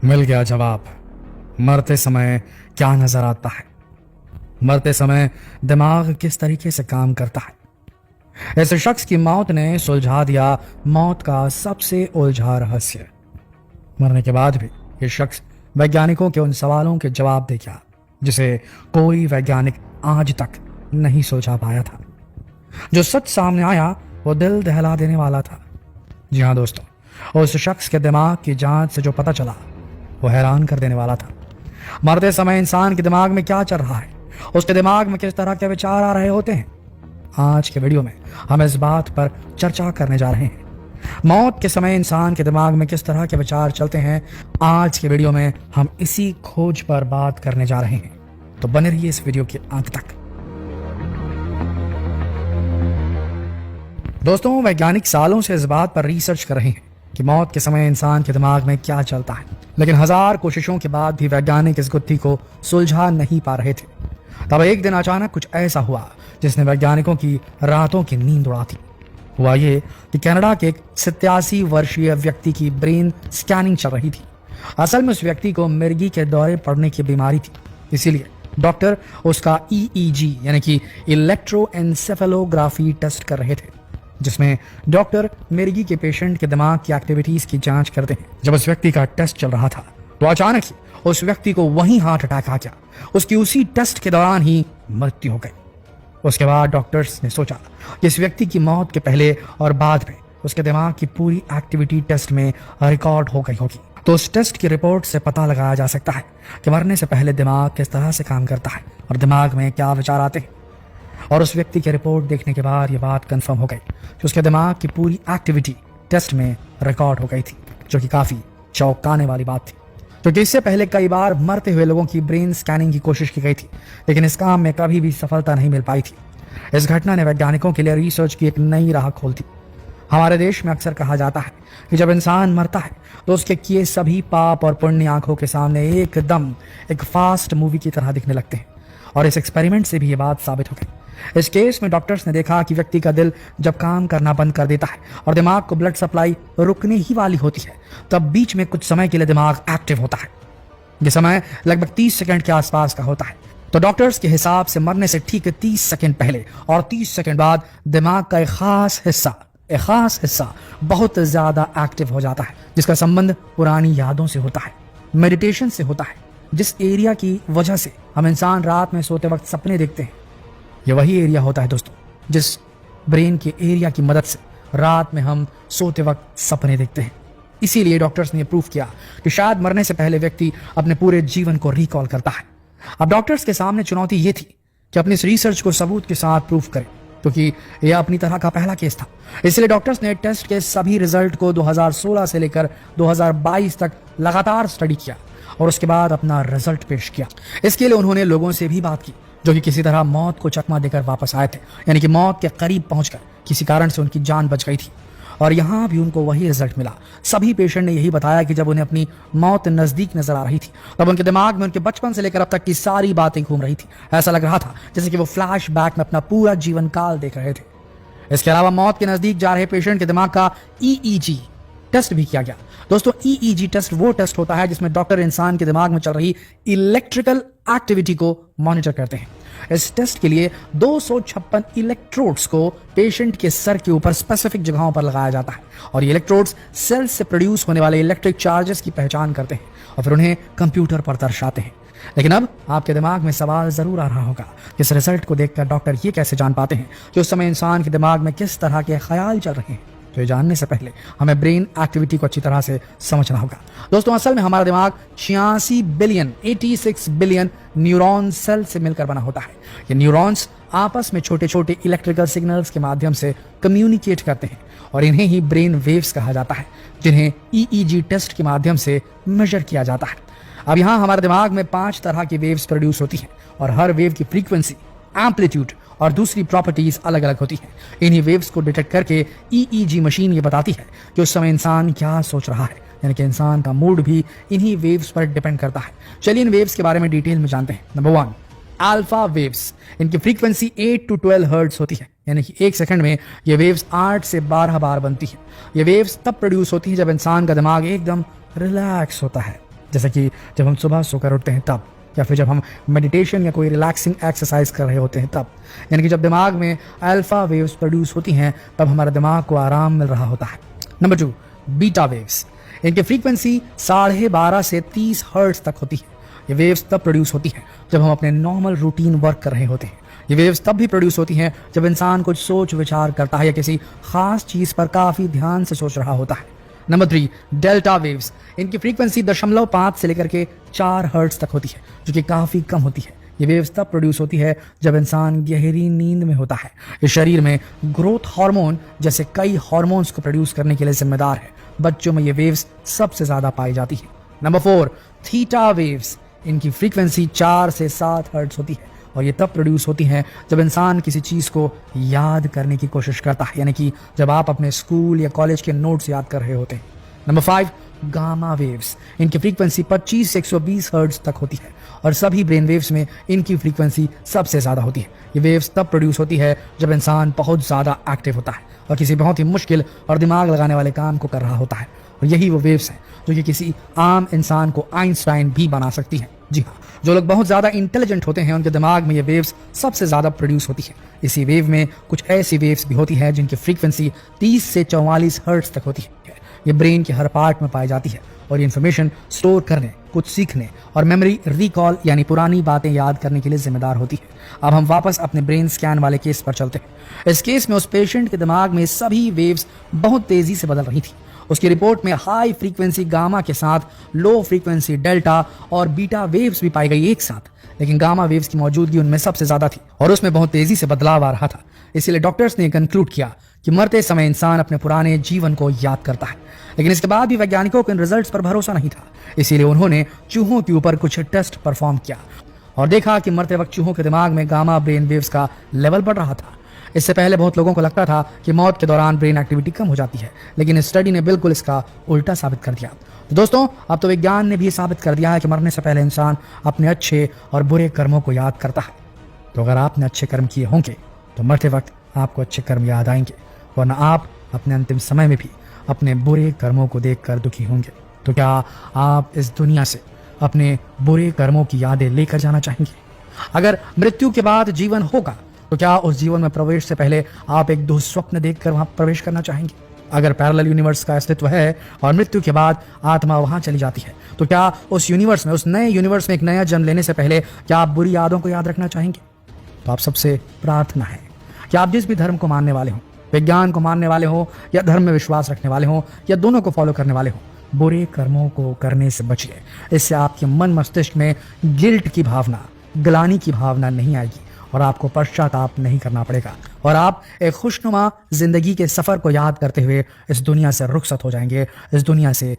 मिल गया जवाब। मरते समय क्या नजर आता है? मरते समय दिमाग किस तरीके से काम करता है? इस शख्स की मौत ने सुलझा दिया मौत का सबसे उलझा रहस्य। मरने के बाद भी ये शख्स वैज्ञानिकों के उन सवालों के जवाब दे गया जिसे कोई वैज्ञानिक आज तक नहीं सुलझा पाया था। जो सच सामने आया वो दिल दहला देने वाला था। जी हाँ दोस्तों, उस शख्स के दिमाग की जांच से जो पता चला वो हैरान कर देने वाला था। मरते समय इंसान के दिमाग में क्या चल रहा है, उसके दिमाग में किस तरह के विचार आ रहे होते हैं, आज के वीडियो में हम इस बात पर चर्चा करने जा रहे हैं। मौत के समय इंसान के दिमाग में किस तरह के विचार चलते हैं, आज के वीडियो में हम इसी खोज पर बात करने जा रहे हैं। तो बने रहिए इस वीडियो के अंत तक। दोस्तों, वैज्ञानिक सालों से इस बात पर रिसर्च कर रहे हैं कि मौत के समय इंसान के दिमाग में क्या चलता है, लेकिन हजार कोशिशों के बाद भी वैज्ञानिक इस गुत्थी को सुलझा नहीं पा रहे थे। तब एक दिन अचानक कुछ ऐसा हुआ जिसने वैज्ञानिकों की रातों की नींद उड़ा दी। हुआ ये कि कनाडा के एक 87 वर्षीय व्यक्ति की ब्रेन स्कैनिंग चल रही थी। असल में उस व्यक्ति को मिर्गी के दौरे पड़ने की बीमारी थी, इसीलिए डॉक्टर उसका EEG यानी कि इलेक्ट्रोएन्सेफेलोग्राफी टेस्ट कर रहे थे, जिसमें डॉक्टर मिर्गी के पेशेंट के दिमाग की एक्टिविटीज की जांच करते हैं। जब उस व्यक्ति का टेस्ट चल रहा था तो अचानक ही उस व्यक्ति को वहीं हार्ट अटैक आ गया। उसकी उसी टेस्ट के दौरान ही मृत्यु हो गई। उसके बाद डॉक्टर्स ने सोचा कि इस व्यक्ति की मौत के पहले और बाद में उसके दिमाग की पूरी एक्टिविटी टेस्ट में रिकॉर्ड हो गई होगी। तो उस टेस्ट की रिपोर्ट से पता लगाया जा सकता है कि मरने से पहले दिमाग किस तरह से काम करता है और दिमाग में क्या विचार आते हैं। और उस व्यक्ति की रिपोर्ट देखने के बाद ये बात कंफर्म हो गई कि उसके दिमाग की पूरी एक्टिविटी टेस्ट में रिकॉर्ड हो गई थी, जो कि काफी चौंकाने वाली बात थी, क्योंकि इससे पहले कई बार मरते हुए लोगों की ब्रेन स्कैनिंग की कोशिश की गई थी, लेकिन इस काम में कभी भी सफलता नहीं मिल पाई थी। इस घटना ने वैज्ञानिकों के लिए रिसर्च की एक नई राह खोल दी। हमारे देश में अक्सर कहा जाता है कि जब इंसान मरता है तो उसके किए सभी पाप और पुण्य आंखों के सामने एकदम एक फास्ट मूवी की तरह दिखने लगते हैं, और इस एक्सपेरिमेंट से भी ये बात साबित हो गई। इस केस में डॉक्टर्स ने देखा कि व्यक्ति का दिल जब काम करना बंद कर देता है और दिमाग को ब्लड सप्लाई रुकने ही वाली होती है, तब बीच में कुछ समय के लिए दिमाग एक्टिव होता है। यह समय लगभग 30 सेकंड के आसपास का होता है। तो डॉक्टर्स के हिसाब से मरने से ठीक 30 सेकंड पहले और 30 सेकंड बाद दिमाग का एक खास हिस्सा बहुत ज्यादा एक्टिव हो जाता है, जिसका संबंध पुरानी यादों से होता है, मेडिटेशन से होता है। जिस एरिया की वजह से हम इंसान रात में सोते वक्त सपने देखते हैं, ये वही एरिया होता है दोस्तों, जिस ब्रेन के एरिया की मदद से रात में हम सोते वक्त सपने देखते हैं। इसीलिए डॉक्टर्स ने प्रूफ किया कि शायद मरने से पहले व्यक्ति अपने पूरे जीवन को रिकॉल करता है। अब डॉक्टर्स के सामने चुनौती ये थी कि अपनी इस रिसर्च को सबूत के साथ प्रूफ करें, क्योंकि यह अपनी तरह का पहला केस था। इसलिए डॉक्टर्स ने टेस्ट के सभी रिजल्ट को 2016 से लेकर 2022 तक लगातार स्टडी किया और उसके बाद अपना रिजल्ट पेश किया। इसके लिए उन्होंने लोगों से भी बात की जो कि किसी तरह मौत को चकमा देकर वापस आए थे, यानी कि मौत के करीब पहुंचकर किसी कारण से उनकी जान बच गई थी, और यहां भी उनको वही रिजल्ट मिला। सभी पेशेंट ने यही बताया कि जब उन्हें अपनी मौत नजदीक नजर आ रही थी तब उनके दिमाग में उनके बचपन से लेकर अब तक की सारी बातें घूम रही थी। ऐसा लग रहा था जैसे कि वो फ्लैशबैक में अपना पूरा जीवन काल देख रहे थे। इसके अलावा मौत के नजदीक जा रहे पेशेंट के दिमाग का EEG टेस्ट भी किया गया। दोस्तों, EEG टेस्ट वो टेस्ट होता है जिसमें डॉक्टर इंसान के दिमाग में चल रही इलेक्ट्रिकल एक्टिविटी को मॉनिटर करते हैं। इस टेस्ट के लिए 256 इलेक्ट्रोड्स को पेशेंट के सर के ऊपर स्पेसिफिक जगहों पर लगाया जाता है, और ये इलेक्ट्रोड्स सेल से प्रोड्यूस होने वाले इलेक्ट्रिक चार्जेस की पहचान करते हैं और फिर उन्हें कंप्यूटर पर दर्शाते हैं। लेकिन अब आपके दिमाग में सवाल जरूर आ रहा होगा कि इस रिजल्ट को देखकर डॉक्टर ये कैसे जान पाते हैं कि उस समय इंसान के दिमाग में किस तरह के ख्याल चल रहे हैं। तो ये जानने से पहले हमें ब्रेन एक्टिविटी को अच्छी तरह से समझना होगा। दोस्तों, असल में हमारा दिमाग 86 बिलियन न्यूरॉन सेल से मिलकर बना होता है। ये न्यूरॉन्स आपस में छोटे छोटे इलेक्ट्रिकल सिग्नल्स के माध्यम से कम्युनिकेट करते हैं, और इन्हें ही ब्रेन वेव्स कहा जाता है, जिन्हें EEG टेस्ट के माध्यम से मेजर किया जाता है। अब यहाँ हमारे दिमाग में 5 तरह की वेव्स प्रोड्यूस होती हैं, और हर वेव की फ्रीक्वेंसी, एम्पलीट्यूड और दूसरी प्रॉपर्टीज अलग अलग होती हैं। इन्हीं वेव्स को डिटेक्ट करके EEG मशीन ये बताती है कि उस समय इंसान क्या सोच रहा है, यानी कि इंसान का मूड भी इन्हीं वेव्स पर डिपेंड करता है। चलिए इन वेव्स के बारे में डिटेल में जानते हैं। Number 1, alpha waves. इनकी फ्रीक्वेंसी 8 to 12 हर्ट्ज होती है, यानी कि 1 सेकंड में ये वेव्स 8 से 12 बार बनती है। ये वेव्स तब प्रोड्यूस होती है जब इंसान का दिमाग एकदम रिलैक्स होता है। जैसे कि जब हम सुबह सोकर उठते हैं तब, या फिर जब हम मेडिटेशन या कोई रिलैक्सिंग एक्सरसाइज कर रहे होते हैं तब। यानी कि जब दिमाग में अल्फा वेव्स प्रोड्यूस होती हैं तब हमारे दिमाग को आराम मिल रहा होता है। Number 2, beta waves. इनकी फ्रीक्वेंसी 12.5 से 30 हर्ट्ज तक होती है। ये वेव्स तब प्रोड्यूस होती हैं जब हम अपने नॉर्मल रूटीन वर्क कर रहे होते हैं। ये वेव्स तब भी प्रोड्यूस होती हैं जब इंसान कुछ सोच विचार करता है या किसी खास चीज पर काफी ध्यान से सोच रहा होता है। Number 3, delta waves. इनकी फ्रीक्वेंसी 0.5 से लेकर के 4 हर्ट्ज तक होती है, जो कि काफी कम होती है। ये वेव्स तब प्रोड्यूस होती है जब इंसान गहरी नींद में होता है। इस शरीर में ग्रोथ हार्मोन जैसे कई हार्मोन्स को प्रोड्यूस करने के लिए जिम्मेदार है। बच्चों में ये वेव्स सबसे ज्यादा पाई जाती है। Number 4, theta waves. इनकी फ्रीक्वेंसी 4 से 7 हर्ट्ज होती है और ये तब प्रोड्यूस होती हैं जब इंसान किसी चीज को याद करने की कोशिश करता है, यानी कि जब आप अपने स्कूल या कॉलेज के नोट्स याद कर रहे होते हैं। Number 5, gamma waves. इनकी फ्रीक्वेंसी 25 से 120 हर्ट्ज तक होती है और सभी ब्रेन वेव्स में इनकी फ्रीक्वेंसी सबसे ज्यादा होती है। ये वेव्स तब प्रोड्यूस होती है जब इंसान बहुत ज्यादा एक्टिव होता है और किसी बहुत ही मुश्किल और दिमाग लगाने वाले काम को कर रहा होता है। और यही वो वेव्स हैं जो कि किसी आम इंसान को आइंस्टाइन भी बना सकती हैं। जी हाँ, जो लोग बहुत ज्यादा इंटेलिजेंट होते हैं उनके दिमाग में ये वेव्स सबसे ज्यादा प्रोड्यूस होती है। इसी वेव में कुछ ऐसी वेव्स भी होती है जिनकी फ्रीक्वेंसी 30 से 44 हर्ट्ज तक होती है। ये ब्रेन के हर पार्ट में पाई जाती है और ये इन्फॉर्मेशन स्टोर करने, कुछ सीखने और मेमोरी रिकॉल यानी पुरानी बातें याद करने के लिए जिम्मेदार होती है। अब हम वापस अपने ब्रेन स्कैन वाले केस पर चलते हैं। इस केस में उस पेशेंट के दिमाग में सभी वेव्स बहुत तेजी से बदल रही थी। उसकी रिपोर्ट में हाई फ्रीक्वेंसी गामा के साथ लो फ्रीक्वेंसी डेल्टा और बीटा वेव्स भी पाई गई एक साथ, लेकिन गामा वेव्स की मौजूदगी उनमें सबसे ज्यादा थी और उसमें बहुत तेजी से बदलाव आ रहा था। इसीलिए डॉक्टर्स ने कंक्लूड किया कि मरते समय इंसान अपने पुराने जीवन को याद करता है। लेकिन इसके बाद भी वैज्ञानिकों को इन रिजल्ट्स पर भरोसा नहीं था। इसीलिए उन्होंने चूहों के ऊपर कुछ टेस्ट परफॉर्म किया और देखा कि मरते वक्त चूहों के दिमाग में गामा ब्रेन वेव्स का लेवल बढ़ रहा था। इससे पहले बहुत लोगों को लगता था कि मौत के दौरान ब्रेन एक्टिविटी कम हो जाती है, लेकिन इस स्टडी ने बिल्कुल इसका उल्टा साबित कर दिया। तो दोस्तों, अब तो विज्ञान ने भी साबित कर दिया है कि मरने से पहले इंसान अपने अच्छे और बुरे कर्मों को याद करता है। तो अगर आपने अच्छे कर्म किए होंगे तो मरते वक्त आपको अच्छे कर्म याद आएंगे, वरना आप अपने अंतिम समय में भी अपने बुरे कर्मों को देखकर दुखी होंगे। तो क्या आप इस दुनिया से अपने बुरे कर्मों की यादें लेकर जाना चाहेंगे? अगर मृत्यु के बाद जीवन होगा तो क्या उस जीवन में प्रवेश से पहले आप एक दुःस्वप्न देखकर वहां प्रवेश करना चाहेंगे? अगर पैरेलल यूनिवर्स का अस्तित्व है और मृत्यु के बाद आत्मा वहां चली जाती है, तो क्या उस यूनिवर्स में, उस नए यूनिवर्स में एक नया जन्म लेने से पहले क्या आप बुरी यादों को याद रखना चाहेंगे? तो आप सबसे प्रार्थना है कि आप जिस भी धर्म को मानने वाले हों, विज्ञान को मानने वाले हो या धर्म में विश्वास रखने वाले हो या दोनों को फॉलो करने वाले हो, बुरे कर्मों को करने से बचिए। इससे आपके मन मस्तिष्क में गिल्ट की भावना, ग्लानि की भावना नहीं आएगी और आपको पश्चाताप नहीं करना पड़ेगा और आप एक खुशनुमा जिंदगी के सफर को याद करते हुए इस दुनिया से रुखसत हो जाएंगे, इस दुनिया से